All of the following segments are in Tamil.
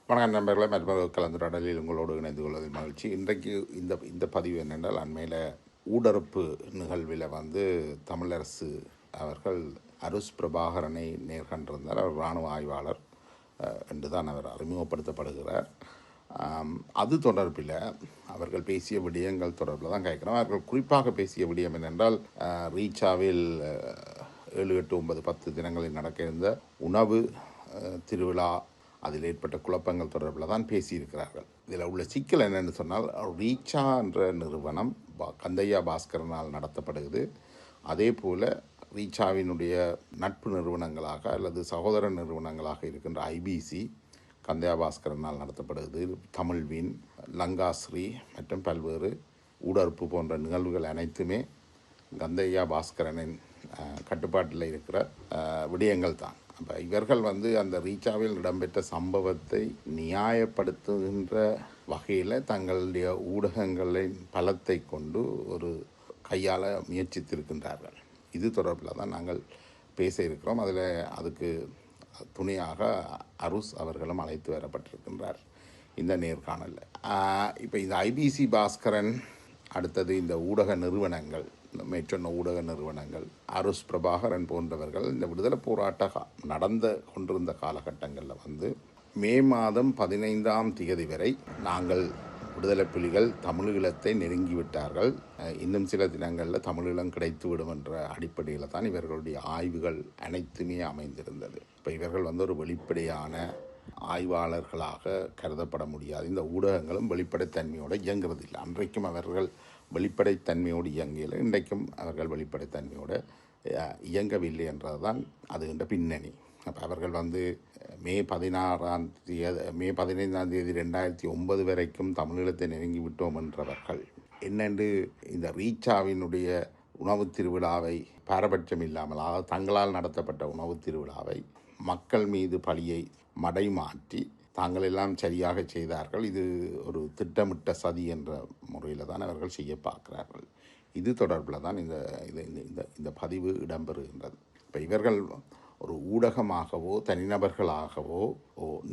வணக்கம் நண்பர்களே, மற்றொரு கலந்துரையாடலில் உங்களோடு இணைந்து கொள்வதில் மகிழ்ச்சி. இன்றைக்கு இந்த இந்த பதிவு என்னென்றால், அண்மையில் ஊடறுப்பு நிகழ்வில் தமிழரசு அவர்கள் அருஸ் பிரபாகரனை நேர்கண்டிருந்தார். அவர் இராணுவ ஆய்வாளர் என்று தான் அவர் அறிமுகப்படுத்தப்படுகிறார். அது தொடர்பில் அவர்கள் பேசிய விடயங்கள் தொடர்பில் தான் கேட்குறோம். அவர்கள் குறிப்பாக பேசிய விடயம் என்னென்றால், ரீச்சாவில் 7, 8, 9, 10 தினங்களில் நடக்க இருந்த உணவு திருவிழா, அதில் ஏற்பட்ட குழப்பங்கள் தொடர்பில் தான் பேசியிருக்கிறார்கள். இதில் உள்ள சிக்கல் என்னென்னு சொன்னால், ரீச்சா என்ற நிறுவனம் கந்தையா பாஸ்கரனால் நடத்தப்படுகிறது. அதே போல் ரீச்சாவினுடைய நட்பு நிறுவனங்களாக அல்லது சகோதர நிறுவனங்களாக இருக்கின்ற ஐபிசி கந்தையா பாஸ்கரனால் நடத்தப்படுகிறது. தமிழ்வின், லங்காஸ்ரீ மற்றும் பல்வேறு ஊடறுப்பு போன்ற நிகழ்வுகள் அனைத்துமே கந்தையா பாஸ்கரனின் கட்டுப்பாட்டில் இருக்கிற விடயங்கள் தான். அப்போ இவர்கள் அந்த ரீச்சாவில் இடம்பெற்ற சம்பவத்தை நியாயப்படுத்துகின்ற வகையில் தங்களுடைய ஊடகங்களின் பலத்தை கொண்டு ஒரு கையாள முயற்சித்திருக்கின்றார்கள். இது தொடர்பில் தான் நாங்கள் பேச இருக்கிறோம். அதுக்கு துணையாக அருஸ் அவர்களும் அழைத்து வரப்பட்டிருக்கின்றார் இந்த நேர்காணலில். இப்போ இந்த ஐபிசி பாஸ்கரன், அடுத்தது இந்த ஊடக நிறுவனங்கள், மேற்சொன்ன ஊடக நிறுவனங்கள், அருஸ் பிரபாகரன் போன்றவர்கள் இந்த விடுதலை போராட்டம் நடந்து கொண்டிருந்த காலகட்டங்களில் மே மாதம் 15ஆம் தேதி வரை நாங்கள் விடுதலை புலிகள் தமிழீழத்தை நெருங்கிவிட்டார்கள், இன்னும் சில தினங்களில் தமிழீழம் கிடைத்துவிடும் என்ற அடிப்படையில் தான் இவர்களுடைய ஆய்வுகள் அனைத்துமே அமைந்திருந்தது. இப்போ இவர்கள் ஒரு வெளிப்படையான ஆய்வாளர்களாக கருதப்பட முடியாது. இந்த ஊடகங்களும் வெளிப்படைத்தன்மையோடு இயங்குறதில்லை. அன்றைக்கும் அவர்கள் வெளிப்படைத்தன்மையோடு இயங்கல, இன்றைக்கும் அவர்கள் வெளிப்படைத்தன்மையோடு இயங்கவில்லை என்றது தான் அதுகின்ற பின்னணி. அப்போ அவர்கள் மே 15ஆம் தேதி 2009 வரைக்கும் தமிழீழத்தை நெருங்கி விட்டோம் என்றவர்கள் என்னென்று இந்த ரீச்சாவினுடைய உணவு திருவிழாவை பாரபட்சம் இல்லாமல், அதாவது தங்களால் நடத்தப்பட்ட உணவு திருவிழாவை மக்கள் மீது பழியை மடைமாற்றி தாங்கள் எல்லாம் சரியாக செய்தார்கள், இது ஒரு திட்டமிட்ட சதி என்ற முறையில் தான் அவர்கள் செய்ய பார்க்கிறார்கள். இது தொடர்பில் தான் இந்த பதிவு இடம்பெறுகின்றது. இப்போ இவர்கள் ஒரு ஊடகமாகவோ தனிநபர்களாகவோ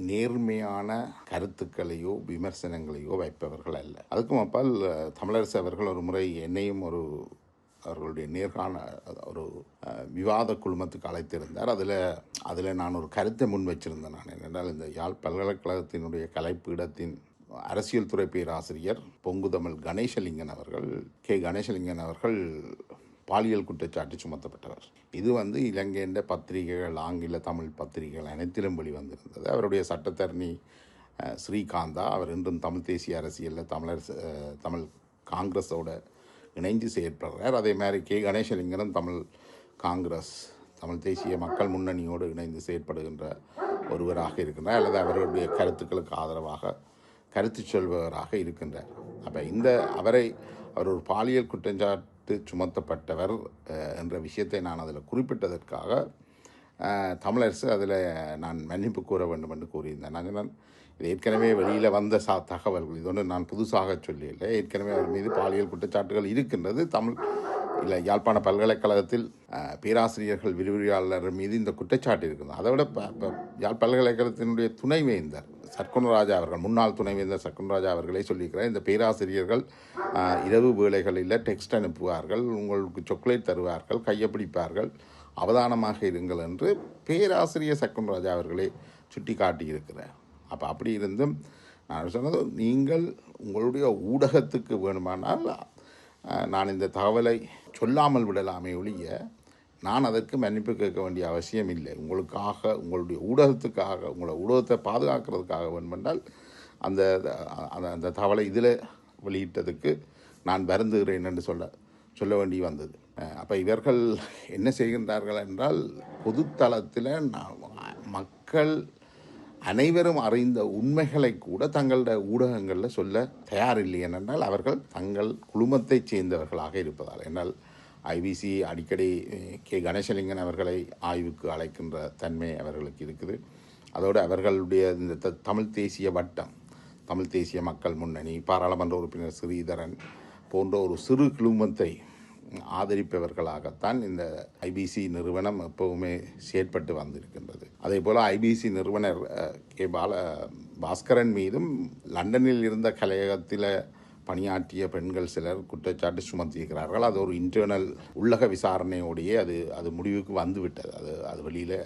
நேர்மையான கருத்துக்களையோ விமர்சனங்களையோ வைப்பவர்கள் அல்ல. அதுக்கும் அப்பால் தமிழரசு அவர்கள் ஒரு முறை என்னையும் அவர்களுடைய ஒரு விவாத குழுமத்துக்கு அழைத்திருந்தார். அதில் நான் ஒரு கருத்தை முன் வச்சிருந்தேன். நான் என்னென்றால், இந்த யாழ் பல்கலைக்கழகத்தினுடைய கலைப்பீடத்தின் அரசியல் துறை பேராசிரியர் பொங்குதமிழ் கணேசலிங்கன் அவர்கள் பாலியல் குற்றச்சாட்டு சுமத்தப்பட்டவர். இது இலங்கையின் பத்திரிகைகள், ஆங்கில தமிழ் பத்திரிகைகள் அனைத்திலும் வெளிவந்திருந்தது. அவருடைய சட்டத்தரணி ஸ்ரீகாந்தா, அவர் இன்றும் தமிழ் தேசிய அரசியலில் தமிழ் காங்கிரஸோட இணைஞ்சு செயற்படுறார். அதே மாதிரி கணேசலிங்கனும் தமிழ் தேசிய மக்கள் முன்னணியோடு இணைந்து செயற்படுகின்ற ஒருவராக இருக்கின்றார், அல்லது அவர்களுடைய கருத்துக்களுக்கு ஆதரவாக கருத்து சொல்பவராக இருக்கின்றார். அப்போ அவர் ஒரு பாலியல் குற்றச்சாட்டு சுமத்தப்பட்டவர் என்ற விஷயத்தை நான் அதில் குறிப்பிட்டதற்காக தமிழரசு அதில் நான் மன்னிப்பு கூற வேண்டும் என்று கூறியிருந்தேன். நான் இது ஏற்கனவே வெளியில் வந்த தகவல்கள், இது ஒன்று நான் புதுசாக சொல்லலை. ஏற்கனவே அவர் மீது பாலியல் குற்றச்சாட்டுகள் இருக்கின்றது. யாழ்ப்பாண பல்கலைக்கழகத்தில் பேராசிரியர்கள் விரிவுரையாளர் மீது இந்த குற்றச்சாட்டு இருக்குது. அதை விட யாழ் பல்கலைக்கழகத்தினுடைய துணைவேந்தர் சர்க்குணராஜா அவர்கள், முன்னாள் துணைவேந்தர் சர்க்குணராஜா அவர்களே சொல்லியிருக்கிறார், இந்த பேராசிரியர்கள் இரவு வேளைகளில் டெக்ஸ்ட் அனுப்புவார்கள், உங்களுக்கு சாக்லேட் தருவார்கள், கையப்பிடிப்பார்கள், அவதானமாக இருங்கள் என்று பேராசிரியர் சர்க்குணராஜா அவர்களே சுட்டி காட்டியிருக்கிறார். அப்போ அப்படி இருந்தும் நான் சொன்னது, நீங்கள் உங்களுடைய ஊடகத்துக்கு வேணுமானால் நான் இந்த தகவலை சொல்லாமல் விடலாமே ஒழிய நான் அதற்கு மன்னிப்பு கேட்க வேண்டிய அவசியம் இல்லை. உங்களுக்காக, உங்களுடைய ஊடகத்துக்காக, உங்களோட ஊடகத்தை பாதுகாக்கிறதுக்காக வேண்டுமென்றால் அந்த தகவலை இதில் வெளியிட்டதுக்கு நான் வருந்துகிறேன் என்று சொல்ல வேண்டி வந்தது. அப்போ இவர்கள் என்ன செய்கின்றார்கள் என்றால், பொதுத்தளத்தில் மக்கள் அனைவரும் அறிந்த உண்மைகளை கூட தங்களுடைய ஊடகங்களில் சொல்ல தயாரில்லை. என்றால் அவர்கள் தங்கள் குழுமத்தை சேர்ந்தவர்களாக இருப்பதால். என்னால் ஐபிசி அடிக்கடி கணேசலிங்கன் அவர்களை ஆய்வுக்கு அழைக்கின்ற தன்மை அவர்களுக்கு இருக்குது. அதோடு அவர்களுடைய இந்த தமிழ் தேசிய வட்டம், தமிழ் தேசிய மக்கள் முன்னணி, பாராளுமன்ற உறுப்பினர் ஸ்ரீதரன் போன்ற ஒரு சிறு குழுமத்தை ஆதரிப்பவர்களாகத்தான் இந்த ஐபிசி நிறுவனம் எப்பவுமே செயற்பட்டு வந்திருக்கின்றது. அதே போல் ஐபிசி நிறுவனர் கே பாஸ்கரன் மீதும் லண்டனில் இருந்த கலையகத்தில் பணியாற்றிய பெண்கள் சிலர் குற்றச்சாட்டு சுமத்தியிருக்கிறார்கள். அது ஒரு இன்டர்னல் உள்ளக விசாரணையோடையே அது முடிவுக்கு வந்துவிட்டது. அது வெளியில்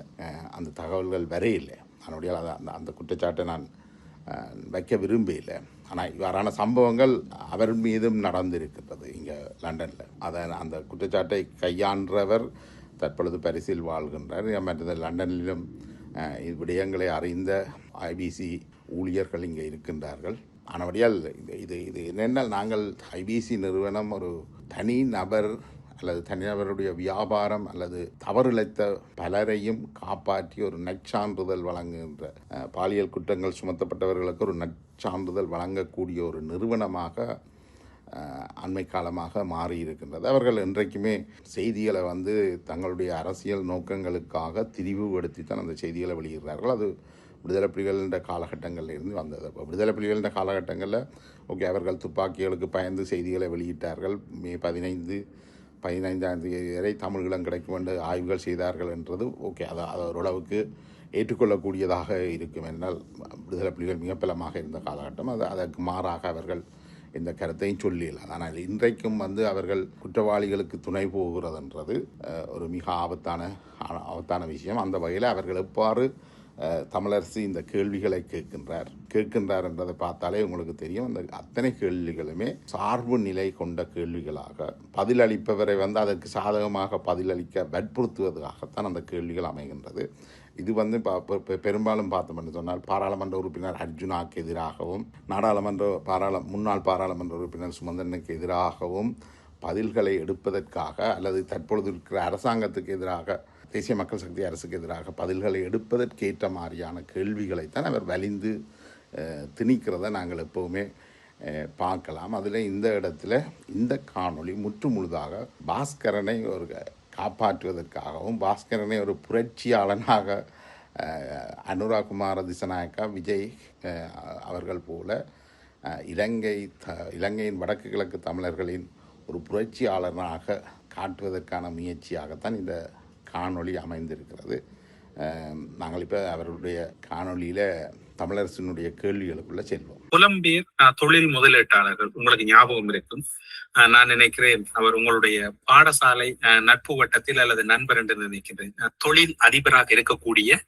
அந்த தகவல்கள் வரையில்லை. அதனுடைய அந்த குற்றச்சாட்டை நான் வைக்க விரும்பவில்லை. ஆனால் இவ்வாறான சம்பவங்கள் அவர் மீதும் நடந்திருக்கின்றது இங்கே லண்டனில். அந்த குற்றச்சாட்டை கையாண்டவர் தற்பொழுது பரிசில் வாழ்கின்றார். மற்றது லண்டனிலும் விடயங்களை அறிந்த ஐபிசி ஊழியர்கள் இங்கே இருக்கின்றார்கள். ஆனபடியால் இது என்னென்னால் நாங்கள் ஐபிசி நிறுவனம் ஒரு தனி நபர் அல்லது தனிநபருடைய வியாபாரம் அல்லது தவறிழைத்த பலரையும் காப்பாற்றி ஒரு நற்சான்றிதழ் வழங்குகின்ற பாலியல் குற்றங்கள் சுமத்தப்பட்டவர்களுக்கு ஒரு நற்சான்றிதழ் வழங்கக்கூடிய ஒரு நிறுவனமாக அண்மை காலமாக மாறியிருக்கின்றது. அவர்கள் இன்றைக்குமே செய்திகளை தங்களுடைய அரசியல் நோக்கங்களுக்காக திரிவுபடுத்தி தான் அந்த செய்திகளை வெளியிடுறார்கள். அது விடுதலை புலிகளின் காலகட்டங்களில் இருந்து வந்தது. அப்போ விடுதலை புலிகளின் காலகட்டங்களில் அவர்கள் துப்பாக்கிகளுக்கு பயந்து செய்திகளை வெளியிட்டார்கள். மே 15ஆம் தேதி வரை தமிழீழம் கிடைக்கும் என்று ஆய்வுகள் செய்தார்கள் என்றது அது ஓரளவுக்கு ஏற்றுக்கொள்ளக்கூடியதாக இருக்கும். என்றால் விடுதலை புலிகள் மிக பலமாக இருந்த காலகட்டம். அதற்கு மாறாக அவர்கள் இந்த கருத்தையும் சொல்லிடலாம். ஆனால் இன்றைக்கும் அவர்கள் குற்றவாளிகளுக்கு துணை போகிறதுன்றது ஒரு மிக ஆபத்தான விஷயம். அந்த வகையில் அவர்கள் எவ்வாறு தமிழரசு இந்த கேள்விகளை கேட்கின்றார் என்றதை பார்த்தாலே உங்களுக்கு தெரியும். அந்த அத்தனை கேள்விகளுமே சார்பு நிலை கொண்ட கேள்விகளாக பதிலளிப்பவரை அதற்கு சாதகமாக பதிலளிக்க வற்புறுத்துவதற்காகத்தான் அந்த கேள்விகள் அமைகின்றது. இது பெரும்பாலும் பார்த்தோம் என்று சொன்னால் பாராளுமன்ற உறுப்பினர் அர்ஜுனாக்கு எதிராகவும் முன்னாள் பாராளுமன்ற உறுப்பினர் சுமந்திரனுக்கு எதிராகவும் பதில்களை எடுப்பதற்காக அல்லது தற்பொழுது இருக்கிற அரசாங்கத்துக்கு எதிராக தேசிய மக்கள் சக்தி அரசுக்கு எதிராக பதில்களை எடுப்பதற்கேற்ற மாதிரியான கேள்விகளைத்தான் அவர் வலிந்து திணிக்கிறத நாங்கள் எப்போவுமே பார்க்கலாம். அதில் இந்த இடத்துல இந்த காணொளி முழுதாக பாஸ்கரனை ஒரு காப்பாற்றுவதற்காகவும் பாஸ்கரனை ஒரு புரட்சியாளனாக அனுராகுமார திசநாயக்கா விஜய் அவர்கள் போல இலங்கையின் வடக்கு கிழக்கு தமிழர்களின் ஒரு புரட்சியாளனாக காட்டுவதற்கான முயற்சியாகத்தான் இந்த காணொளி அமைந்திருக்கிறது. நாங்கள் இப்போ அவர்களுடைய காணொளியில் தமிழரசினுடைய கேள்விகளுக்குள்ள செல்வோம். புலம்பெயர் தொழில் முதலீட்டாளர்கள் உங்களுக்கு ஞாபகம் இருக்கும். நான் நினைக்கிறேன் அவர் உங்களுடைய பாடசாலை நட்பு வட்டத்தில் அல்லது நண்பர் என்று நினைக்கிறேன். தொழில் அதிபராக இருக்கக்கூடிய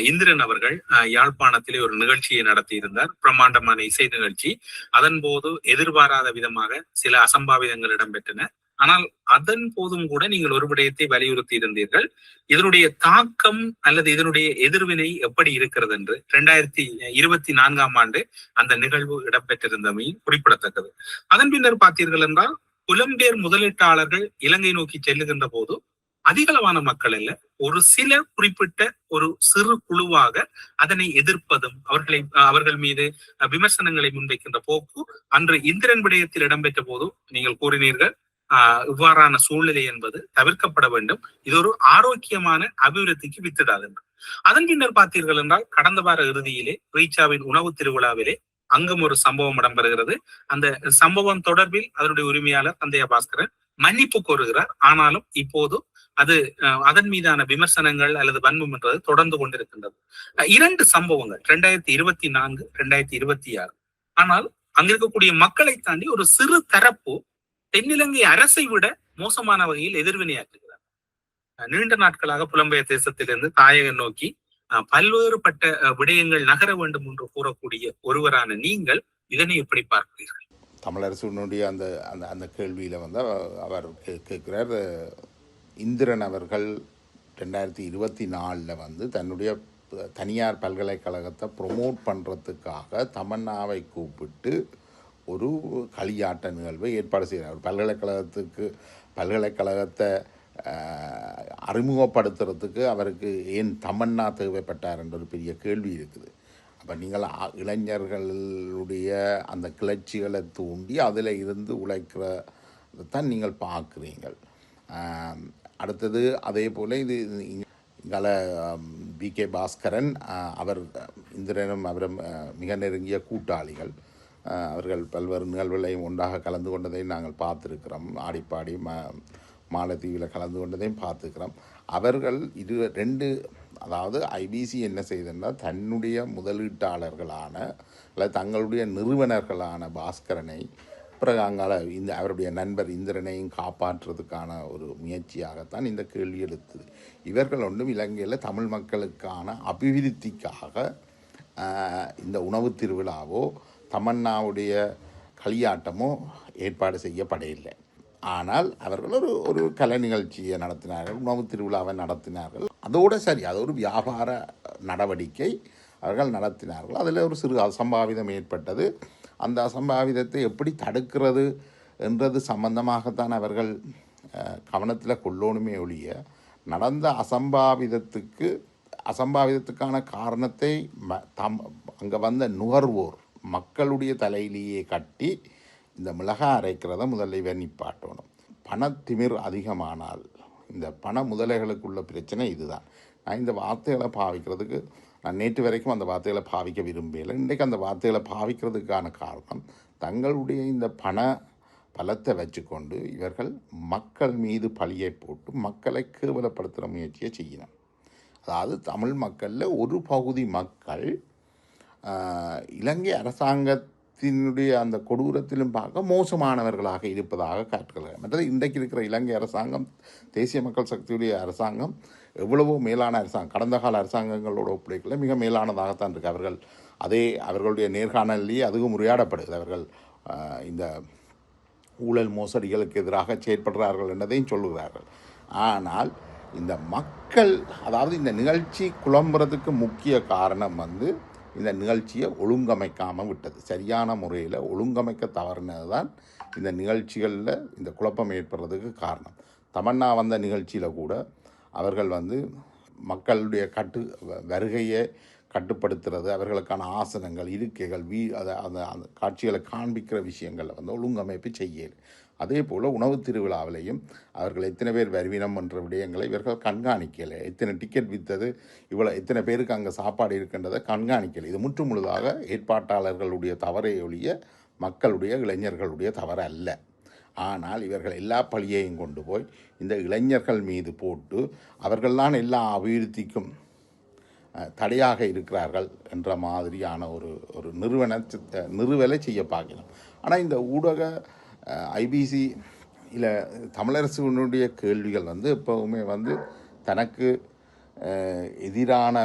இந்திரன் அவர்கள் யாழ்ப்பாணத்திலே ஒரு நிகழ்ச்சியை நடத்தி இருந்தார். பிரம்மாண்டமான இசை நிகழ்ச்சி. அதன் போது எதிர்பாராத விதமாக சில அசம்பாவிதங்கள் இடம்பெற்றன. ஆனால் அதன் போதும் கூட நீங்கள் ஒரு விடயத்தை வலியுறுத்தி இருந்தீர்கள். இதனுடைய தாக்கம் அல்லது இதனுடைய எதிர்வினை எப்படி இருக்கிறது என்று 2024ஆம் ஆண்டு அந்த நிகழ்வு இடம்பெற்றிருந்தமை குறிப்பிடத்தக்கது. அதன் பின்னர் பார்த்தீர்கள் என்றால் புலம்பெயர் முதலீட்டாளர்கள் இலங்கை நோக்கி செல்லுகின்ற போது அதிகளவான மக்கள் அல்ல, ஒரு சில குறிப்பிட்ட ஒரு சிறு குழுவாக அதனை எதிர்ப்பதும் அவர்கள் மீது விமர்சனங்களை முன்வைக்கின்ற போக்கு அன்று இந்திரன் விடயத்தில் இடம்பெற்ற போது நீங்கள் கூறினீர்கள் இவ்வாறான சூழ்நிலை என்பது தவிர்க்கப்பட வேண்டும். இது ஒரு ஆரோக்கியமான அபிவிருத்திக்கு வித்திடாது என்று. அதன் பின்னர் பார்த்தீர்கள் என்றால் கடந்த வார இறுதியிலே ரீச்சாவின் உணவு திருவிழாவிலே அங்கும் ஒரு சம்பவம் இடம்பெறுகிறது. அந்த சம்பவம் தொடர்பில் அதனுடைய உரிமையாளர் தந்தையா பாஸ்கரன் மன்னிப்பு கோருகிறார். ஆனாலும் இப்போது அதன் மீதான விமர்சனங்கள் அல்லது வன்மம் என்றது தொடர்ந்து கொண்டிருக்கின்றது. 2 சம்பவங்கள் 2024, 2026. ஆனால் அங்கிருக்கக்கூடிய மக்களை தாண்டி ஒரு சிறு தரப்பு தென்னிலங்கை அரசை விட மோசமான வகையில் எதிர்வினையாற்றுகிறார். நீண்ட நாட்களாக புலம்பெயர் தேசத்திலிருந்து தாயகம் நோக்கி பல்வேறுபட்ட விடயங்கள் நகர வேண்டும் என்று கூறக்கூடிய ஒருவரான நீங்கள் இதனை எப்படி பார்க்கிறீர்கள்? தமிழரசுடைய அந்த அந்த கேள்வியில் அவர் கேட்கிறார். இந்திரன் அவர்கள் 2024 தன்னுடைய தனியார் பல்கலைக்கழகத்தை ப்ரொமோட் பண்ணுறதுக்காக தமன்னாவை கூப்பிட்டு ஒரு களியாட்ட நிகழ்வை ஏற்பாடு செய்கிறார். பல்கலைக்கழகத்தை அறிமுகப்படுத்துறதுக்கு அவருக்கு ஏன் தமன்னா தேவைப்பட்டார் என்ற ஒரு பெரிய கேள்வி இருக்குது. அப்போ நீங்கள் இளைஞர்களுடைய அந்த கிளர்ச்சிகளை தூண்டி அதில் இருந்து உழைக்கிறதான் நீங்கள் பார்க்குறீங்கள். அடுத்தது அதே போல் இது இங்கால BK பாஸ்கரன் அவர் இந்திரனும் அவரும் மிக நெருங்கிய கூட்டாளிகள். அவர்கள் பல்வேறு நிகழ்வுகளையும் ஒன்றாக கலந்து கொண்டதை நாங்கள் பார்த்துருக்கிறோம். ஆடிப்பாடி மாலத்தீவில் கலந்து கொண்டதையும் பார்த்துக்கிறோம். அவர்கள் இது ரெண்டு, அதாவது ஐபிசி என்ன செய்ததுன்னா தன்னுடைய முதலீட்டாளர்களான அல்லது தங்களுடைய நிறுவனர்களான பாஸ்கரனை பிறகு அங்கால இந்த அவருடைய நண்பர் இந்திரனையும் காப்பாற்றுறதுக்கான ஒரு முயற்சியாகத்தான் இந்த கேள்வி எடுத்தது. இவர்கள் ஒன்றும் இலங்கையில் தமிழ் மக்களுக்கான அபிவிருத்திக்காக இந்த உணவு திருவிழாவோ தமன்னாவுடைய களியாட்டமோ ஏற்பாடு செய்யப்படவில்லை. ஆனால் அவர்கள் ஒரு கலை நிகழ்ச்சியை நடத்தினார்கள், உணவு திருவிழாவை நடத்தினார்கள். அதோடு சரி, அது ஒரு வியாபார நடவடிக்கை அவர்கள் நடத்தினார்கள். அதில் ஒரு சிறு அசம்பாவிதம் ஏற்பட்டது. அந்த அசம்பாவிதத்தை எப்படி தடுக்கிறது என்றது சம்பந்தமாகத்தான் அவர்கள் கவனத்தில் கொள்ளணுமே ஒழிய, நடந்த அசம்பாவிதத்துக்கான காரணத்தை அங்கே வந்த நுகர்வோர் மக்களுடைய தலையிலேயே கட்டி இந்த மிளகாய் அரைக்கிறத முதல்ல இவன் நிப்பாட்டணும். பணத்திமிர் அதிகமானால் இந்த பண முதலைகளுக்குள்ள பிரச்சனை இதுதான். நான் இந்த வார்த்தைகளை பாவிக்கிறதுக்கு நான் நேற்று வரைக்கும் அந்த வார்த்தைகளை பாவிக்க விரும்பலை. இன்றைக்கு அந்த வார்த்தைகளை பாவிக்கிறதுக்கான காரணம், தங்களுடைய இந்த பண பலத்தை வச்சுக்கொண்டு இவர்கள் மக்கள் மீது பழியை போட்டு மக்களை கேவலப்படுத்துகிற முயற்சியை செய்யணும். அதாவது தமிழ் மக்களில் ஒரு பகுதி மக்கள் இலங்கை அரசாங்கத்தினுடைய அந்த கொடூரத்திலும் பார்க்க மோசமானவர்களாக இருப்பதாக காட்டுகிறார். மற்றது இன்றைக்கு இருக்கிற இலங்கை அரசாங்கம், தேசிய மக்கள் சக்தியுடைய அரசாங்கம் எவ்வளவோ மேலான அரசாங்கம், கடந்த கால அரசாங்கங்களோட ஒப்படைக்கல மிக மேலானதாகத்தான் இருக்குது. அவர்களுடைய நேர்காணலிலேயே அதுவும் உரையாடப்படுகிறது. அவர்கள் இந்த ஊழல் மோசடிகளுக்கு எதிராக செயற்படுறார்கள் என்பதையும் சொல்லுகிறார்கள். ஆனால் இந்த மக்கள், அதாவது இந்த நிகழ்ச்சி குழம்புறதுக்கு முக்கிய காரணம் இந்த நிகழ்ச்சியை ஒழுங்கமைக்காமல் விட்டது. சரியான முறையில் ஒழுங்கமைக்க தவறினது தான் இந்த நிகழ்ச்சிகளில் இந்த குழப்பம் ஏற்படுறதுக்கு காரணம். தமன்னா வந்த நிகழ்ச்சியில் கூட அவர்கள் மக்களுடைய வருகையை கட்டுப்படுத்துறது, அவர்களுக்கான ஆசனங்கள், இருக்கைகள், அந்த காட்சிகளை காண்பிக்கிற விஷயங்களில் ஒழுங்கமைப்பு செய்யது. அதே போல் உணவு திருவிழாவிலையும் அவர்கள் எத்தனை பேர் வருவினம் என்ற விடயங்களை இவர்கள் கண்காணிக்கலை. எத்தனை டிக்கெட் விற்றது, எத்தனை பேருக்கு அங்கே சாப்பாடு இருக்கின்றதை கண்காணிக்கலை. இது முற்று முழுதாக ஏற்பாட்டாளர்களுடைய தவறை ஒழிய மக்களுடைய இளைஞர்களுடைய தவறு அல்ல. ஆனால் இவர்கள் எல்லா பழியையும் கொண்டு போய் இந்த இளைஞர்கள் மீது போட்டு அவர்கள்தான் எல்லா அபிவிருத்திக்கும் தடையாக இருக்கிறார்கள் என்ற மாதிரியான ஒரு நிறுவலை செய்ய பார்க்கலாம். ஆனால் இந்த ஊடக ஐபிசி இல்லை தமிழரசுடைய கேள்விகள் எப்போவுமே தனக்கு எதிரான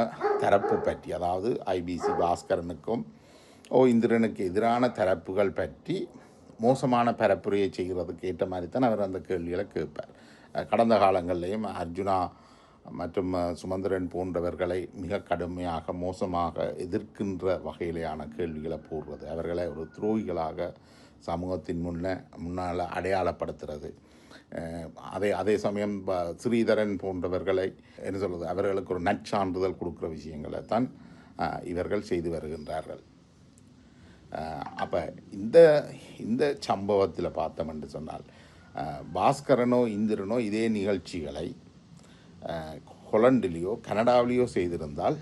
தரப்பு பற்றி, அதாவது ஐபிசி பாஸ்கரனுக்கும் இந்திரனுக்கு எதிரான தரப்புகள் பற்றி மோசமான பரப்புரையை செய்கிறதுக்கு ஏற்ற மாதிரி தான் அவர் அந்த கேள்விகளை கேட்பார். கடந்த காலங்களிலையும் அர்ஜுனா மற்றும் சுமந்திரன் போன்றவர்களை மிக கடுமையாக மோசமாக எதிர்க்கின்ற வகையிலான கேள்விகளை போடுறது, அவர்களை ஒரு துரோகிகளாக சமூகத்தின் முன்னால் அடையாளப்படுத்துறது. அதே சமயம் ஸ்ரீதரன் போன்றவர்களை என்ன சொல்வது, அவர்களுக்கு ஒரு நற்சான்றிதழ் கொடுக்குற விஷயங்களை தான் இவர்கள் செய்து வருகின்றார்கள். அப்போ இந்த சம்பவத்தில் பார்த்தோம் என்று சொன்னால், பாஸ்கரனோ இந்திரனோ இதே நிகழ்ச்சிகளை ஹொலண்டிலேயோ கனடாவிலேயோ செய்திருந்தால்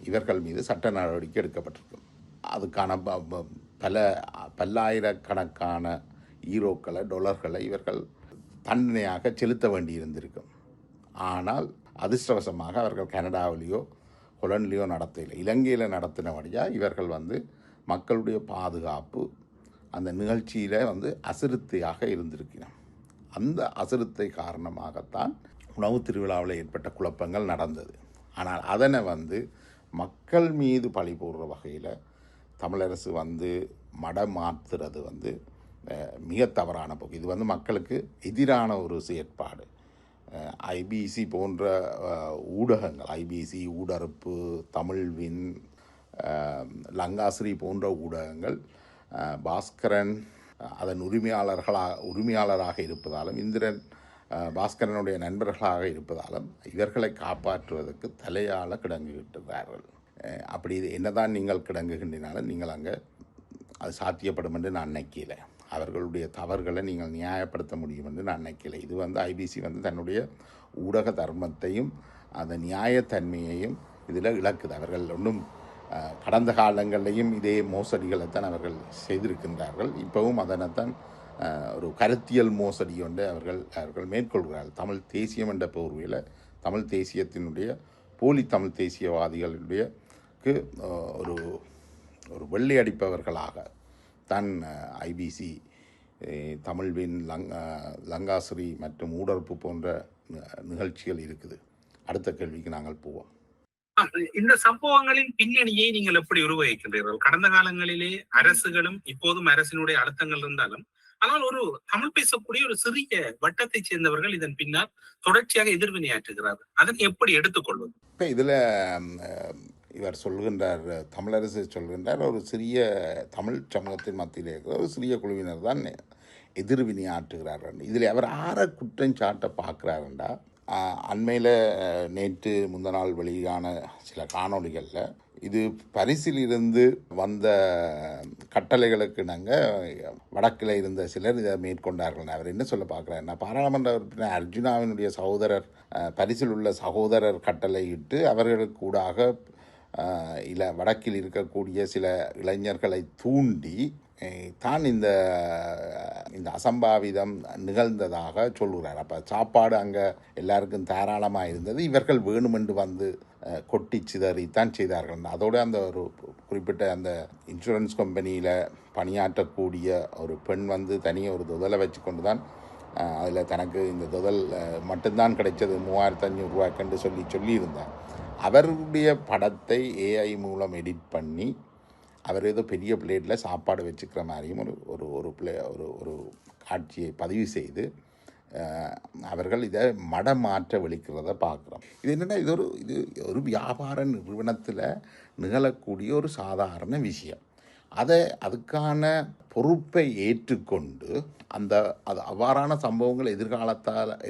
இவர்கள் மீது சட்ட நடவடிக்கை எடுக்கப்பட்டிருக்கும். அதுக்கான பல்லாயிரக்கணக்கான ஈரோக்களை, டாலர்களை இவர்கள் தண்டனையாக செலுத்த வேண்டியிருந்திருக்கும். ஆனால் அதிர்ஷ்டவசமாக அவர்கள் கனடாவிலேயோ ஹொலண்டிலேயோ நடத்தவில்லை. இலங்கையில் நடத்தினபடியாக இவர்கள் மக்களுடைய பாதுகாப்பு அந்த நிகழ்ச்சியில் அசிறுத்தையாக இருந்திருக்கிறார். அந்த அசிறுத்தை காரணமாகத்தான் உணவு திருவிழாவில் ஏற்பட்ட குழப்பங்கள் நடந்தது. ஆனால் அதனை மக்கள் மீது பழி போடுற வகையில் தமிழரசு மடமாற்றுறது மிக தவறான போக்கு. இது மக்களுக்கு எதிரான ஒரு செயற்பாடு. ஐபிசி போன்ற ஊடகங்கள், ஐபிசி, ஊடறுப்பு, தமிழ்வின், லங்காஸ்ரீ போன்ற ஊடகங்கள் பாஸ்கரன் அதன் உரிமையாளராக இருப்பதாலும், இந்திரன் பாஸ்கரனுடைய நண்பர்களாக இருப்பதாலும் இவர்களை காப்பாற்றுவதற்கு தலையால் கிடங்குகின்றார்கள். அப்படி இது என்னதான் நீங்கள் கிடங்குகின்றனாலும் நீங்கள் அங்கே அது சாத்தியப்படும் என்று நான் நினைக்கல. அவர்களுடைய தவறுகளை நீங்கள் நியாயப்படுத்த முடியும் என்று நான் நினைக்கல. இது ஐபிசி தன்னுடைய ஊடக தர்மத்தையும் அந்த நியாயத்தன்மையையும் இதில் இழக்குது. அவர்கள் ஒன்றும் கடந்த காலங்களிலையும் இதே மோசடிகளைத்தான் அவர்கள் செய்திருக்கின்றார்கள். இப்போவும் அதனைத்தான் ஒரு கருத்தியல் மோசடி ஒன்றை அவர்கள் மேற்கொள்கிறார்கள். தமிழ் தேசியம் என்ற போர்வையில் தமிழ் தேசியத்தினுடைய போலி தமிழ் தேசியவாதிகளுடைய ஒரு ஒரு வெள்ளை அடிப்பவர்களாக தான் ஐபிசி, தமிழ்வின், லங்காசிரி மற்றும் ஊடறுப்பு போன்ற நிகழ்ச்சிகள் இருக்குது. அடுத்த கேள்விக்கு நாங்கள் போவோம். இந்த சம்பவங்களின் பின்னணியை நீங்கள் எப்படி உருவகிக்கின்றீர்கள்? கடந்த காலங்களிலே அரசுகளும் இப்போதும் அரசினுடைய அழுத்தங்கள் இருந்தாலும், ஆனால் ஒரு தமிழ் பேசக்கூடிய ஒரு சிறிய வட்டத்தை சேர்ந்தவர்கள் இதன் பின்னால் தொடர்ச்சியாக எதிர்வினையாற்றுகிறார்கள். அதனை எப்படி எடுத்துக்கொள்வது? இப்போ இதில் இவர் சொல்கின்றார், தமிழரசு சொல்கின்றார், ஒரு சிறிய தமிழ் சமூகத்தின் மத்தியில் இருக்கிற ஒரு சிறிய குழுவினர் தான் எதிர்வினையாற்றுகிறார்கள். இதில் அவர் குற்றம் சாட்ட பார்க்குறாருண்டா, அண்மையில் நேற்று முந்த நாள் வெளியான சில காணொளிகளில் இது பரிசிலிருந்து வந்த கட்டளைகளுக்கு நாங்கள் வடக்கில் இருந்த சிலர் இதை மேற்கொண்டார்கள். அவர் என்ன சொல்ல பார்க்குறாருன்னா, பாராளுமன்ற உறுப்பினர் அர்ஜுனாவினுடைய சகோதரர், பரிசில் உள்ள சகோதரர் கட்டளையிட்டு அவர்களுக்கு கூடாக வடக்கில் இருக்கக்கூடிய சில இளைஞர்களை தூண்டி தான் இந்த அசம்பாவிதம் நிகழ்ந்ததாக சொல்கிறார். அப்போ சாப்பாடு அங்கே எல்லாருக்கும் தாராளமாக இருந்தது, இவர்கள் வேணுமென்று வந்து கொட்டி சிதறித்தான் செய்தார்கள். அதோடு அந்த ஒரு குறிப்பிட்ட அந்த இன்சூரன்ஸ் கம்பெனியில் பணியாற்றக்கூடிய ஒரு பெண் வந்து தனியாக ஒரு தொதலை வச்சு கொண்டு தான் அதில் தனக்கு இந்த தொதல் மட்டும்தான் கிடைச்சது, 3500 ரூபாய்க்குன்னு சொல்லியிருந்தார். அவருடைய படத்தை ஏஐ மூலம் எடிட் பண்ணி அவர் ஏதோ பெரிய பிளேட்டில் சாப்பாடு வச்சுக்கிற மாதிரியும் ஒரு காட்சியை பதிவு செய்து அவர்கள் இதை மடமாற்ற வெளிக்கிறத பார்க்குறோம். இது என்னென்னா, இது ஒரு வியாபார நிறுவனத்தில் நிகழக்கூடிய ஒரு சாதாரண விஷயம். அதுக்கான பொறுப்பை ஏற்றுக்கொண்டு அது அவ்வாறான சம்பவங்கள்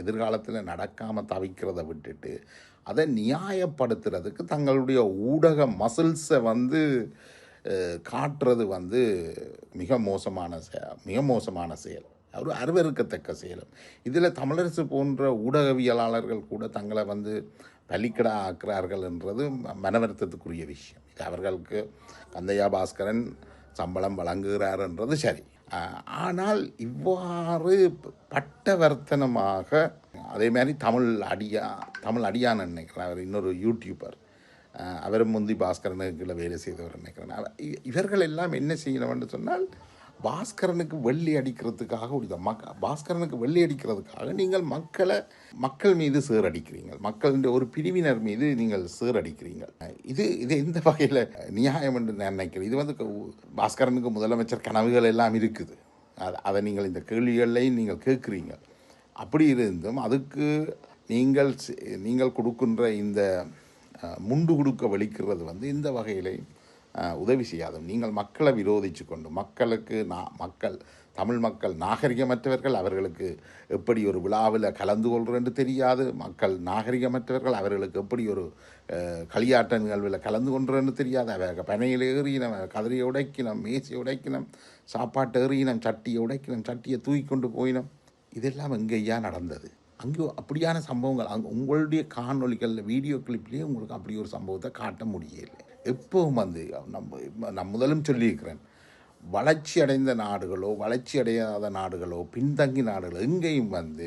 எதிர்காலத்தில் நடக்காமல் தவிக்கிறத விட்டுட்டு அதை நியாயப்படுத்துறதுக்கு தங்களுடைய ஊடக மசில்ஸை வந்து காட்டுறது வந்து மிக மோசமான செயல், ஒரு அருவருக்கத்தக்க செயலும். இதில் தமிழரசு போன்ற ஊடகவியலாளர்கள் கூட தங்களை வந்து பலிக்கடா ஆக்குறார்கள் என்றது மனவருத்தத்துக்குரிய விஷயம். இது அவர்களுக்கு கந்தையா பாஸ்கரன் சம்பளம் வழங்குகிறார் என்றது சரி. ஆனால் இவ்வாறு பட்டவர்த்தனமாக, அதே மாதிரி தமிழ் அடியான் நினைக்கிறேன், அவர் இன்னொரு யூடியூபர், அவர் முந்தி பாஸ்கரனுக்குள்ள வேலை செய்தவர் நினைக்கிறேன். இவர்கள் எல்லாம் என்ன செய்யணும்னு சொன்னால், பாஸ்கரனுக்கு வெள்ளி அடிக்கிறதுக்காக பாஸ்கரனுக்கு வெள்ளி அடிக்கிறதுக்காக நீங்கள் மக்கள் மீது சேரடிக்கிறீங்க, மக்களின் ஒரு பிரிவினர் மீது நீங்கள் சேரடிக்கிறீங்க. இது எந்த வகையில் நியாயம் என்று நான் நினைக்கிறேன். இது வந்து பாஸ்கரனுக்கு முதலமைச்சர் கனவுகள் எல்லாம் இருக்குது, அதை நீங்கள் இந்த கேள்விகளையும் நீங்கள் கேட்குறீங்க. அப்படி இருந்தும் அதுக்கு நீங்கள் கொடுக்கின்ற இந்த முண்டு கொடுக்க வலிக்கிறது வந்து இந்த வகையிலே உதவி செய்யாது. நீங்கள் மக்களை விரோதித்து கொண்டு தமிழ் மக்கள் நாகரிகமற்றவர்கள், அவர்களுக்கு எப்படி ஒரு விழாவில் கலந்து கொள்கிறேன்னு தெரியாது, மக்கள் நாகரிகமற்றவர்கள், அவர்களுக்கு எப்படி ஒரு களியாட்ட நிகழ்வில் கலந்து கொள்கிறேன்னு தெரியாது, அவர்கள் பனையில் ஏறினோம், கதிரையை உடைக்கினோம், மேசையை உடைக்கினோம், சாப்பாட்டை ஏறினோம், சட்டியை உடைக்கினோம், சட்டியை தூக்கி கொண்டு போயினோம். இதெல்லாம் எங்கேயா நடந்தது? அங்கே அப்படியான சம்பவங்கள் உங்களுடைய காணொலிகளில் வீடியோ கிளிப்லேயே உங்களுக்கு அப்படி ஒரு சம்பவத்தை காட்ட முடியலை. எப்பவும் வந்து நான் முதலும் சொல்லியிருக்கிறேன், வளர்ச்சி அடைந்த நாடுகளோ வளர்ச்சி அடையாத நாடுகளோ பின்தங்கி நாடுகளோ எங்கேயும் வந்து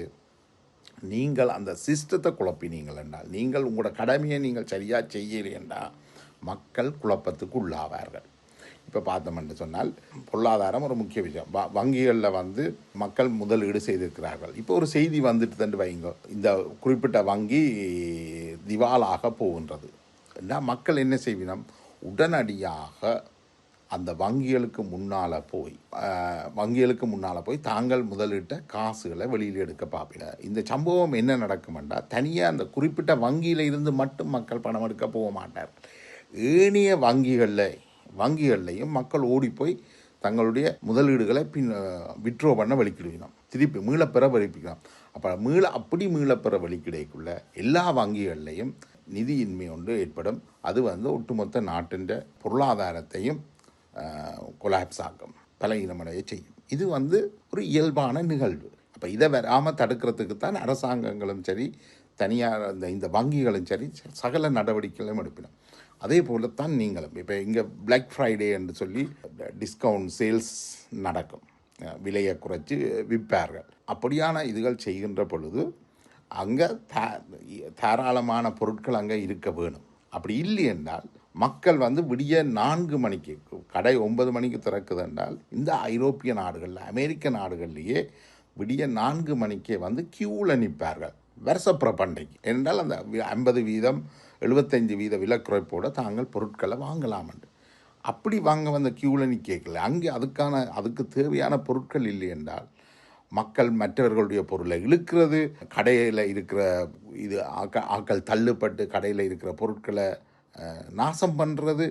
நீங்கள் அந்த சிஸ்டத்தை குழப்பினீங்கள் என்றால், நீங்கள் உங்களோட கடமையை நீங்கள் சரியாக செய்யலை என்றால் மக்கள் குழப்பத்துக்கு உள்ளாவார்கள். இப்போ பார்த்தோம்னு சொன்னால், பொருளாதாரம் ஒரு முக்கிய விஷயம். வங்கிகளில் வந்து மக்கள் முதலீடு செய்திருக்கிறார்கள். இப்போ ஒரு செய்தி வந்துட்டு தண்டு வைங்க, இந்த குறிப்பிட்ட வங்கி திவாலாக போகின்றது. மக்கள் என்ன செய்வினோம், உடனடியாக அந்த வங்கிகளுக்கு முன்னால் போய் தாங்கள் முதலிட்ட காசுகளை வெளியில் எடுக்க பார்ப்பின. இந்த சம்பவம் என்ன நடக்குமெண்டா, தனியாக அந்த குறிப்பிட்ட வங்கியில் இருந்து மட்டும் மக்கள் பணம் எடுக்க போக மாட்டார்கள். ஏனைய வங்கிகள்லையும் மக்கள் ஓடி போய் தங்களுடைய முதலீடுகளை விட்ரோ பண்ண வலிக்கிடுவினோம், திருப்பி மீளப்பெற வலிப்பிக்கணும். அப்படி மீளப்பெற வலிக்கிடைக்குள்ள எல்லா வங்கிகள்லையும் நிதியின்மை ஒன்று ஏற்படும். அது வந்து ஒட்டுமொத்த நாட்டின் பொருளாதாரத்தையும் கொலாப்ஸ் ஆக்கும், பலகீனமடைய செய்யும். இது வந்து ஒரு இயல்பான நிகழ்வு. அப்போ இதை வராமல் தடுக்கிறதுக்குத்தான் அரசாங்கங்களும் சரி, தனியார் இந்த வங்கிகளும் சரி, சகல நடவடிக்கைகளையும் எடுப்பினோம். அதே போலத்தான் நீங்களும் இப்போ இங்கே பிளாக் ஃப்ரைடே என்று சொல்லி டிஸ்கவுண்ட் சேல்ஸ் நடக்கும். விலையை குறைச்சி விற்பார்கள். அப்படியான இதுகள் செய்கின்ற பொழுது அங்கே தாராளமான பொருட்கள் அங்கே இருக்க வேணும். அப்படி இல்லை என்றால் மக்கள் விடிய 4 மணிக்கு கடை 9 மணிக்கு திறக்குது என்றால் இந்த ஐரோப்பிய நாடுகளில் அமெரிக்க நாடுகள்லேயே விடிய 4 மணிக்கே கியூவில் நிற்பார்கள் வருஷப்புற பண்டைக்கு. என்றால் அந்த 50% 75% விலைக்குறைப்போடு தாங்கள் பொருட்களை வாங்கலாம் என்று. அப்படி வாங்க கியூவில் நிற்கல அங்கே அதுக்கு தேவையான பொருட்கள் இல்லை என்றால் மக்கள் மற்றவர்களுடைய பொருளை இழுக்கிறது, கடையில் இருக்கிற இது ஆக்கள் தள்ளுப்பட்டு கடையில் இருக்கிற பொருட்களை நாசம் பண்ணுறது,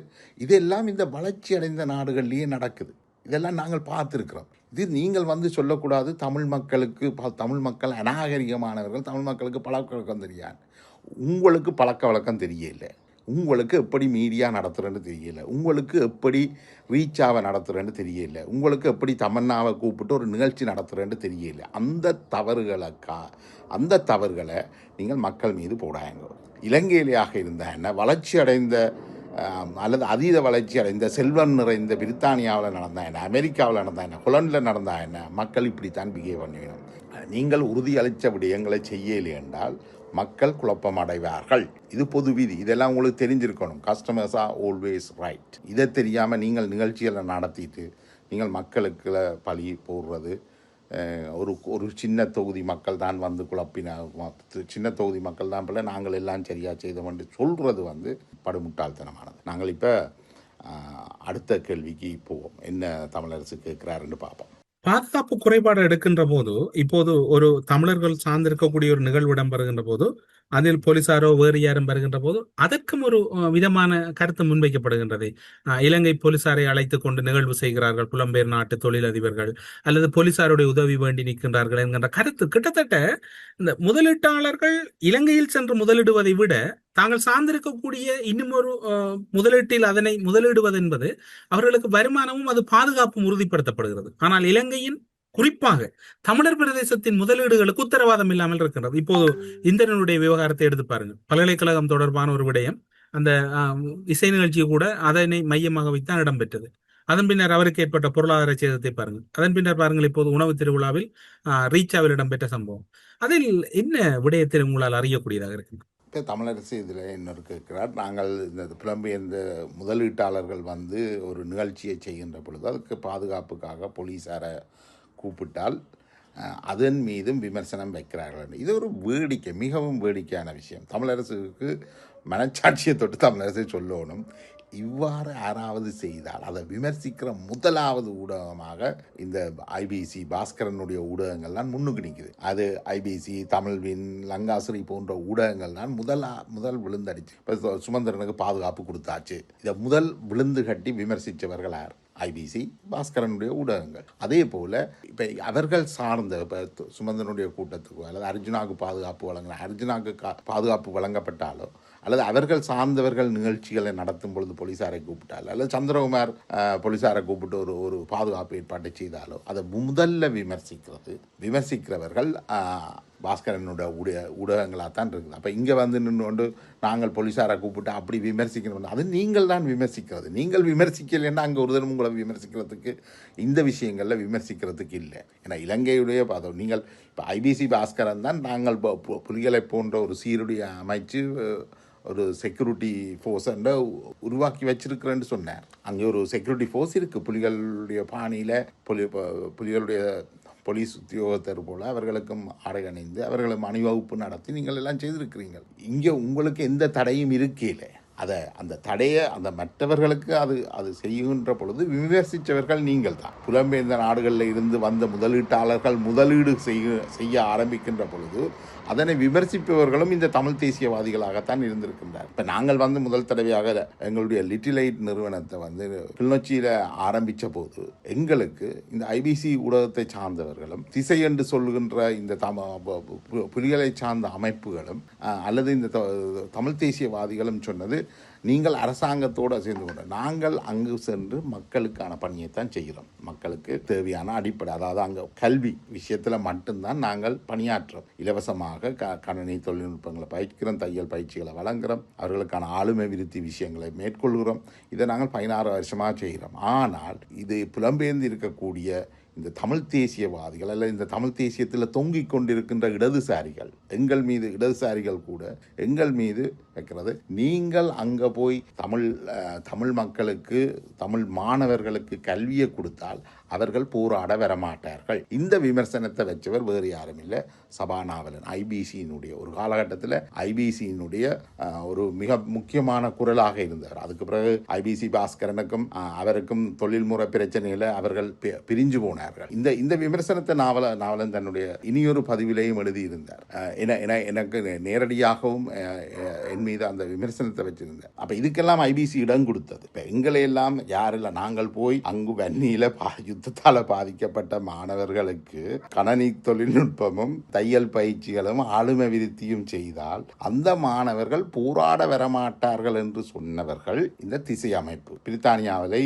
இதெல்லாம் இந்த வளர்ச்சி அடைந்த நாடுகள்லேயே நடக்குது. இதெல்லாம் நாங்கள் பார்த்துருக்குறோம். இது நீங்கள் சொல்லக்கூடாது தமிழ் மக்கள் அநாகரிகமானவர்கள், தமிழ் மக்களுக்கு பழக்க வழக்கம் தெரியாது. உங்களுக்கு பழக்க வழக்கம் தெரியல, உங்களுக்கு எப்படி மீடியா நடத்துகிறேன்னு தெரியல, உங்களுக்கு எப்படி ரீச்சாவை நடத்துகிறேன்னு தெரியல, உங்களுக்கு எப்படி தமன்னாவை கூப்பிட்டு ஒரு நிகழ்ச்சி நடத்துகிறேன்னு தெரியல. அந்த தவறுகளை நீங்கள் மக்கள் மீது போடாங்க. இலங்கையிலேயாக இருந்த என்ன, வளர்ச்சி அடைந்த அல்லது அதீத வளர்ச்சி அடைந்த செல்வம் நிறைந்த பிரித்தானியாவில் நடந்தா என்ன, அமெரிக்காவில் நடந்தா என்ன, ஹொலண்டில் நடந்தா என்ன, மக்கள் இப்படித்தான் பிஹேவ் பண்ணிவிடும். நீங்கள் உறுதியளித்த விடயங்களை செய்யலை என்றால் மக்கள் குழப்பம் அடைவார்கள். இது பொது விதி. இதெல்லாம் உங்களுக்கு தெரிஞ்சிருக்கணும். Customers are always right. இதை தெரியாமல் நீங்கள் நிகழ்ச்சிகளை நடத்திட்டு நீங்கள் மக்களுக்கு பழி போடுறது, ஒரு சின்ன தொகுதி மக்கள் தான் குழப்பின, சின்ன தொகுதி மக்கள் தான் பிள்ளை நாங்கள் எல்லாம் சரியாக செய்தோம் என்று சொல்கிறது படுமுட்டாள்தனமானது. நாங்கள் இப்போ அடுத்த கேள்விக்கு போவோம். என்ன தமிழரசு கேட்குறாருன்னு பார்ப்போம். பாதுகாப்பு குறைபாடு எடுக்கின்ற போது, இப்போது ஒரு தமிழர்கள் சார்ந்திருக்கக்கூடிய ஒரு நிகழ்வு இடம்பெறுகின்ற போது அதில் போலீசாரோ வேறு யாரும் வருகின்ற போது அதற்கும் ஒரு விதமான கருத்து முன்வைக்கப்படுகின்றது. இலங்கை போலீசாரை அழைத்து கொண்டு நிகழ்வு செய்கிறார்கள் புலம்பெயர் நாட்டு தொழிலதிபர்கள், அல்லது போலீசாருடைய உதவி வேண்டி நிற்கின்றார்கள் என்கின்ற கருத்து. கிட்டத்தட்ட இந்த முதலீட்டாளர்கள் இலங்கையில் சென்று முதலிடுவதை விட தாங்கள் சார்ந்திருக்கக்கூடிய இன்னும் ஒரு முதலீட்டில் அதனை முதலிடுவது என்பது அவர்களுக்கு வருமானமும் அது பாதுகாப்பும் உறுதிப்படுத்தப்படுகிறது. ஆனால் இலங்கையின் குறிப்பாக தமிழர் பிரதேசத்தின் முதலீடுகளுக்கு உத்தரவாதம் இல்லாமல் இருக்கின்றது. இப்போது இந்திரனுடைய விவகாரத்தை எடுத்து பாருங்க. பல்கலைக்கழகம் தொடர்பான ஒரு விடயம், அந்த இசை நிகழ்ச்சி கூட அதனை மையமாக வைத்தான் இடம்பெற்றது. அதன் பின்னர் அவருக்கு ஏற்பட்ட பொருளாதார சேதத்தை பாருங்கள். அதன் பின்னர் பாருங்கள் இப்போது உணவு திருவிழாவில் ரீச்சாவில் இடம்பெற்ற சம்பவம். அதில் என்ன விடயத்தை உங்களால் அறியக்கூடியதாக இருக்கு? தமிழரசு இதில் இன்னொரு கேட்கிறார். நாங்கள் இந்த புலம்பெயர்ந்த முதலீட்டாளர்கள் ஒரு நிகழ்ச்சியை செய்கின்ற பொழுது அதுக்கு பாதுகாப்புக்காக போலீஸாரை கூப்பிட்டால் அதன் மீதும் விமர்சனம் வைக்கிறார்கள். இது ஒரு வேடிக்கை, மிகவும் வேடிக்கையான விஷயம். தமிழரசுக்கு மனச்சாட்சியை தொட்டு தமிழரசு சொல்லணும். இவ்வாறு யாராவது செய்தால் அதை விமர்சிக்கிற முதலாவது ஊடகமாக இந்த ஐபிசி பாஸ்கரனுடைய ஊடகங்கள் தான் முன்னுக்கு நிற்குது. அது ஐபிசி, தமிழ்வின், லங்காசிரி போன்ற ஊடகங்கள் தான் முதல் விழுந்தடிச்சு. இப்போ சுமந்திரனுக்கு பாதுகாப்பு கொடுத்தாச்சு, இதை முதல் விழுந்து கட்டி விமர்சித்தவர்கள் யார்? ஐபிசி, பாஸ்கரனுடைய ஊடகங்கள். அதே போல் இப்போ அவர்கள் சார்ந்த இப்போ சுமந்திரனுடைய கூட்டத்துக்கோ அல்லது அர்ஜுனாவுக்கு பாதுகாப்பு அர்ஜுனாவுக்கு பாதுகாப்பு வழங்கப்பட்டாலோ அல்லது அவர்கள் சார்ந்தவர்கள் நிகழ்ச்சிகளை நடத்தும் பொழுது போலீஸாரை கூப்பிட்டாலோ அல்லது சந்திரகுமார் போலீஸாரை கூப்பிட்டு ஒரு பாதுகாப்பு ஏற்பாட்டை செய்தாலோ அதை முதல்ல விமர்சிக்கிறவர்கள் பாஸ்கரனுடைய ஊடகங்களாக தான் இருக்குது. அப்போ இங்கே நின்று நாங்கள் போலீஸாரை கூப்பிட்டு அப்படி விமர்சிக்கணும், அது நீங்கள் தான் விமர்சிக்கிறது. நீங்கள் விமர்சிக்கலைன்னா அங்கே ஒரு தினம் உங்களை விமர்சிக்கிறதுக்கு இந்த விஷயங்களில் விமர்சிக்கிறதுக்கு இல்லை. ஏன்னா இலங்கையுடைய நீங்கள் இப்போ ஐபிசி பாஸ்கரன் தான் நாங்கள் புலிகளை போன்ற ஒரு சீருடைய அமைச்சு ஒரு செக்யூரிட்டி ஃபோர்ஸை உருவாக்கி வச்சிருக்கிறேன்னு சொன்னார். அங்கே ஒரு செக்யூரிட்டி ஃபோர்ஸ் இருக்குது. புலிகளுடைய பாணியில் புலிகளுடைய போலீஸ் உத்தியோகத்தர் போல் அவர்களுக்கும் ஆடை அணிந்து அவர்களும் அணிவகுப்பு நடத்தி நீங்கள் எல்லாம் செய்திருக்கிறீங்க. இங்கே உங்களுக்கு எந்த தடையும் இருக்கையில் அந்த தடையை அந்த மற்றவர்களுக்கு அது செய்கின்ற பொழுது விமர்சித்தவர்கள் நீங்கள் தான். புலம்பெயர்ந்த நாடுகளில் இருந்து வந்த முதலீட்டாளர்கள் முதலீடு செய்ய ஆரம்பிக்கின்ற பொழுது அதனை விமர்சிப்பவர்களும் இந்த தமிழ் தேசியவாதிகளாகத்தான் இருந்திருக்கின்றார். இப்போ நாங்கள் முதல் தடவையாக எங்களுடைய லிட்டிலைட் நிறுவனத்தை கிளிநொச்சியில் ஆரம்பித்த போது எங்களுக்கு இந்த ஐபிசி ஊடகத்தை சார்ந்தவர்களும் திசை என்று சொல்கின்ற இந்த புலிகளை சார்ந்த அமைப்புகளும் அல்லது இந்த தமிழ் தேசியவாதிகளும் சொன்னது, நீங்கள் அரசாங்கத்தோடு சேர்ந்து கொண்டு நாங்கள் அங்கு சென்று மக்களுக்கான பணியைத்தான் செய்கிறோம். மக்களுக்கு தேவையான அடிப்படை, அதாவது அங்கே கல்வி விஷயத்தில் மட்டும்தான் நாங்கள் பணியாற்றோம். இலவசமாக கணினி தொழில்நுட்பங்களை பயிற்கிறோம், தையல் பயிற்சிகளை வழங்குகிறோம், அவர்களுக்கான ஆளுமை விருத்தி விஷயங்களை மேற்கொள்கிறோம். இதை நாங்கள் 16 வருஷமாக செய்கிறோம். ஆனால் இது புலம்பெயர்ந்து இருக்கக்கூடிய இந்த தமிழ் தேசியவாதிகள் அல்ல இந்த தமிழ் தேசியத்தில் தொங்கிக் கொண்டிருக்கின்ற இடதுசாரிகள் எங்கள் மீது இடதுசாரிகள் கூட எங்கள் மீது வைக்கிறது, நீங்கள் அங்கே போய் தமிழ் மக்களுக்கு தமிழ் மாணவர்களுக்கு கல்வியை கொடுத்தால் அவர்கள் போராட வரமாட்டார்கள். இந்த விமர்சனத்தை வச்சவர் வேறு யாரும் இல்லை, சபாநாவலன். ஐபிசியினுடைய ஒரு காலகட்டத்தில் ஐபிசியினுடைய ஒரு மிக முக்கியமான குரலாக இருந்தவர். அதுக்கு பிறகு ஐபிசி பாஸ்கரனுக்கும் அவருக்கும் தொழில்முறை பிரச்சனையில் அவர்கள் பிரிஞ்சு போனார்கள். இந்த விமர்சனத்தை நாவலன் தன்னுடைய இனியொரு பதிவிலேயும் எழுதியிருந்தார். எனக்கு நேரடியாகவும் என் மீது அந்த விமர்சனத்தை வச்சிருந்தார். அப்ப இதுக்கெல்லாம் ஐபிசி இடம் கொடுத்தது. இப்ப எங்களை எல்லாம் யாரில்ல, நாங்கள் போய் அங்கு வன்னியில யுத்தத்தால பாதிக்கப்பட்ட மாணவர்களுக்கு கணனி தொழில்நுட்பமும் தையல் பயிற்சிகளும் ஆளுமை விருத்தியும் செய்தால் அந்த மாணவர்கள் போராட வரமாட்டார்கள் என்று சொன்னவர்கள் இந்த திசை அமைப்பு பிரித்தானியாவிலே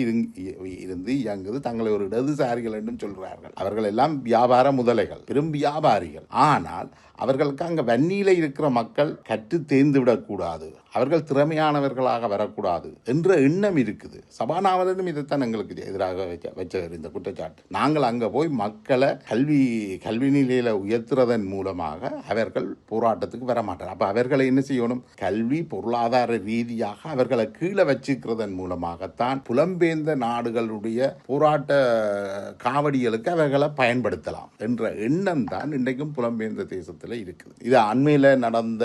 இருந்து இயங்குது. தங்களை ஒரு இடதுசாரிகள் என்றும் சொல்கிறார்கள். அவர்கள் எல்லாம் வியாபார முதலைகள், பெரும் வியாபாரிகள். ஆனால் அவர்களுக்கு அங்க வன்னியில இருக்கிற மக்கள் கற்று தேர்ந்து விடக்கூடாது, அவர்கள் திறமையானவர்களாக வரக்கூடாது என்ற எண்ணம் இருக்குது. சபாநாவலனும் இதைத்தான் எங்களுக்கு எதிராக வச்சவர் இந்த குற்றச்சாட்டு. நாங்கள் அங்க போய் மக்களை கல்வி நிலையில உயர்த்துறதன் மூலமாக அவர்கள் போராட்டத்துக்கு வரமாட்டார். அப்ப அவர்களை என்ன செய்யணும்? கல்வி பொருளாதார ரீதியாக அவர்களை கீழே வச்சுக்கிறதன் மூலமாகத்தான் புலம்பெயர்ந்த நாடுகளுடைய போராட்ட காவடிகளுக்கு அவர்களை பயன்படுத்தலாம் என்ற எண்ணம் தான் இன்றைக்கும் புலம்பெயர்ந்த தேசத்தில் இருக்குது. இது அண்மையில நடந்த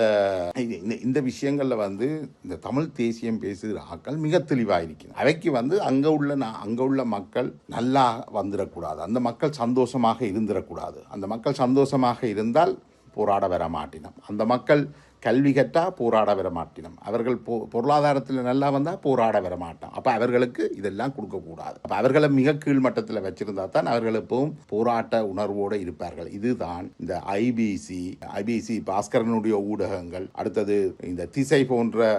இந்த விஷயங்கள்ல இந்த தமிழ் தேசியம் பேசுகிற ஆக்கள் மிக தெளிவாயிருக்கிறது. அவைக்கு அங்க உள்ள மக்கள் நல்லா வந்துடக்கூடாது, அந்த மக்கள் சந்தோஷமாக இருந்துடக்கூடாது. அந்த மக்கள் சந்தோஷமாக இருந்தால் போராட வர மாட்டினோம். அந்த மக்கள் கல்வி கற்றா போராட வர மாட்டினோம். அவர்கள் பொருளாதாரத்தில் நல்லா வந்தால் போராட வர மாட்டோம். அப்போ அவர்களுக்கு இதெல்லாம் கொடுக்கக்கூடாது. அப்போ அவர்களை மிக கீழ்மட்டத்தில் வச்சிருந்தா தான் அவர்கள் எப்பவும் போராட்ட உணர்வோடு இருப்பார்கள். இதுதான் இந்த ஐபிசி பாஸ்கரனுடைய ஊடகங்கள், அடுத்தது இந்த திசை போன்ற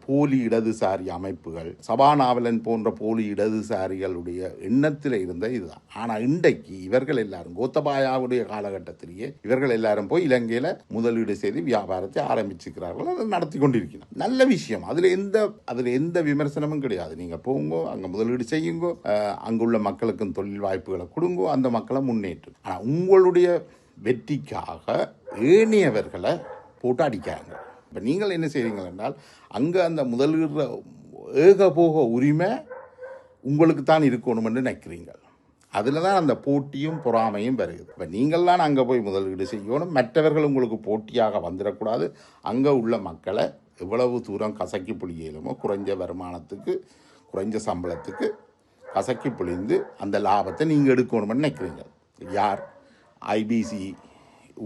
போலி இடதுசாரி அமைப்புகள், சபாநாவலன் போன்ற போலி இடதுசாரிகளுடைய எண்ணத்தில் இருந்த இதுதான். ஆனால் இன்றைக்கு இவர்கள் எல்லாரும் கோத்தபாயாவுடைய காலகட்டத்திலேயே இவர்கள் எல்லாரும் போய் இலங்கையில் முதலீடு செய்து வியாபாரத்தை ஆரம்பிச்சுக்கிறார்கள், அதை நடத்தி கொண்டிருக்கிறார். நல்ல விஷயம். அதுல எந்த விமர்சனமும் கிடையாது. நீங்க போங்கோ, அங்க முதலீடு செய்யுங்கோ, அங்குள்ள மக்களுக்கும் தொழில் வாய்ப்புகளை கொடுங்கோ, அந்த மக்களை முன்னேற்று. ஆனா உங்களுடைய வெற்றிக்காக ஏனையவர்களை போட்டு அடிக்காங்க. இப்ப நீங்கள் என்ன செய்றீங்க என்றால், அங்க அந்த முதலீடு ஏகபோக உரிமை உங்களுக்கு தான் இருக்கணும் என்று நினைக்கிறீங்க. அதில் தான் அந்த போட்டியும் பொறாமையும் வருகிறது. இப்போ நீங்கள்லாம் அங்கே போய் முதலீடு செய்யணும், மற்றவர்கள் உங்களுக்கு போட்டியாக வந்துடக்கூடாது. அங்கே உள்ள மக்களை எவ்வளவு தூரம் கசக்கி புளியலுமோ, குறைஞ்ச வருமானத்துக்கு குறைஞ்ச சம்பளத்துக்கு கசக்கி புளிந்து அந்த லாபத்தை நீங்கள் எடுக்கணும்னு நினைக்கிறீங்க. யார்? ஐபிசி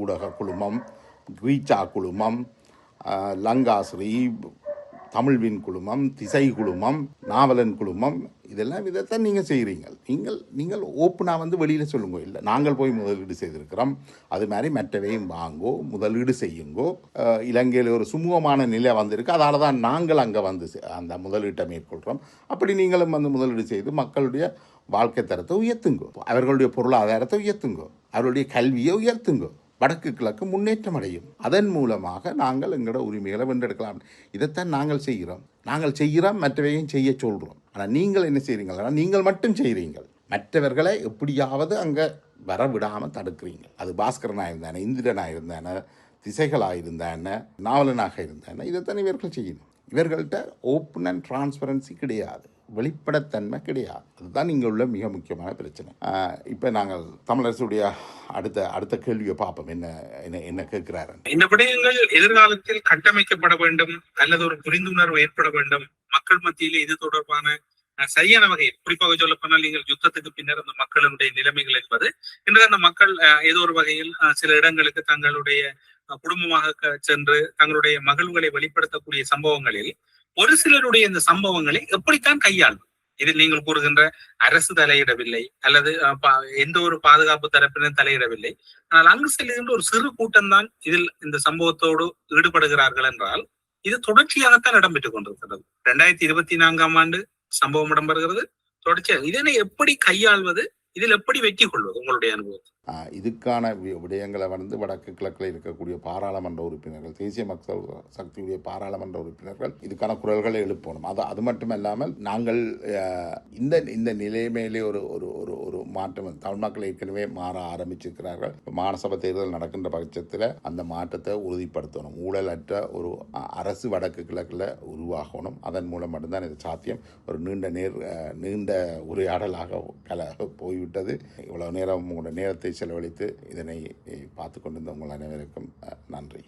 ஊடக குழுமம், ரீச்சா குழுமம், லங்காஸ்ரீ, தமிழ்வின் குழுமம், திசை குழுமம், நாவலன் குழுமம், இதெல்லாம் இதைத்தான் நீங்கள் செய்கிறீங்க. நீங்கள் ஓப்பனாக வெளியில் சொல்லுங்க, இல்லை நாங்கள் போய் முதலீடு செய்திருக்கிறோம், அது மாதிரி மற்றவையும் வாங்கோ, முதலீடு செய்யுங்கோ. இலங்கையில் ஒரு சுமூகமான நிலை வந்திருக்கு, அதனால தான் நாங்கள் அங்கே அந்த முதலீட்டை மேற்கொள்கிறோம். அப்படி நீங்களும் முதலீடு செய்து மக்களுடைய வாழ்க்கை தரத்தை உயர்த்துங்கோ, அவர்களுடைய பொருளாதாரத்தை உயர்த்துங்கோ, அவர்களுடைய கல்வியை உயர்த்துங்கோ. வடக்கு கிழக்கு முன்னேற்றம் அடையும். அதன் மூலமாக நாங்கள் எங்களோட உரிமைகளை வென்றெடுக்கலாம். இதைத்தான் நாங்கள் செய்கிறோம், மற்றவையும் செய்ய சொல்கிறோம். ஆனால் நீங்கள் என்ன செய்கிறீங்களா? நீங்கள் மட்டும் செய்கிறீங்கள், மற்றவர்களை எப்படியாவது அங்கே வர விடாமல் தடுக்கிறீங்க. அது பாஸ்கரனாக இருந்தானே, இந்திரனாக இருந்தானே, திசைகளாக இருந்தானே, நாவலனாக இருந்தானே, இதைத்தான் இவர்கள் செய்யணும். இவர்கள்ட்ட ஓப்பன் அண்ட் டிரான்ஸ்பரன்சி கிடையாது, வெளிப்படைத்தன்மை கிடையாது. அதுதான் இங்கே உள்ள மிக முக்கியமான பிரச்சனை. இப்போ நாங்கள் தமிழரசுடைய அடுத்த கேள்வியை பார்ப்போம். என்ன கேட்கிறாரு? இந்த விடயங்கள் எதிர்காலத்தில் கட்டமைக்கப்பட வேண்டும், அல்லது ஒரு புரிந்துணர்வு ஏற்பட வேண்டும் மக்கள் மத்தியிலே. இது தொடர்பான சரியான வகையில், குறிப்பாக சொல்ல போனால் நீங்கள் யுத்தத்துக்கு பின்னர் அந்த மக்களுடைய நிலைமைகள் என்பது இன்று அந்த மக்கள் ஏதோ ஒரு வகையில் சில இடங்களுக்கு தங்களுடைய குடும்பமாக சென்று தங்களுடைய மகிழ்வுகளை வெளிப்படுத்தக்கூடிய சம்பவங்களில் ஒரு சிலருடைய இந்த சம்பவங்களை எப்படித்தான் கையாளும்? இதில் நீங்கள் கூறுகின்ற அரசு தலையிடவில்லை, அல்லது எந்த ஒரு பாதுகாப்பு தரப்பினரும் தலையிடவில்லை. ஆனால் அங்கு செல்கின்ற ஒரு சிறு கூட்டம் தான் இதில் இந்த சம்பவத்தோடு ஈடுபடுகிறார்கள் என்றால் இது தொடர்ச்சியாகத்தான் இடம்பெற்றுக் கொண்டிருக்கிறது. 2024ஆம் ஆண்டு சம்பவம் இடம்பெறுகிறது தொடர்ச்சியாக. இதனை எப்படி கையாள்வது, இதில் எப்படி வெற்றி கொள்வது? உங்களுடைய அனுபவத்தில் இதுக்கான விடயங்களை வந்து வடக்கு கிழக்கில் இருக்கக்கூடிய பாராளுமன்ற உறுப்பினர்கள், தேசிய மக்கள் சக்தியுடைய பாராளுமன்ற உறுப்பினர்கள் இதுக்கான குரல்களை எழுப்பணும். அது மட்டுமல்லாமல் நாங்கள் இந்த நிலைமையிலே ஒரு ஒரு ஒரு ஒரு மாற்றம் தமிழ் மக்கள் ஏற்கனவே மாற ஆரம்பிச்சிருக்கிறார்கள். மாநசபை தேர்தல் நடக்கின்ற பட்சத்தில் அந்த மாற்றத்தை உறுதிப்படுத்தணும். ஊழலற்ற ஒரு அரசு வடக்கு கிழக்கில் உருவாகணும். அதன் மூலம் மட்டும்தான் இது சாத்தியம். ஒரு நீண்ட உரையாடலாக போய்விட்டது. இவ்வளவு நேரம் உங்களோட நேரத்தை செலவழித்து இதனை பார்த்து கொண்டிருந்த உங்கள் அனைவருக்கும் நன்றி.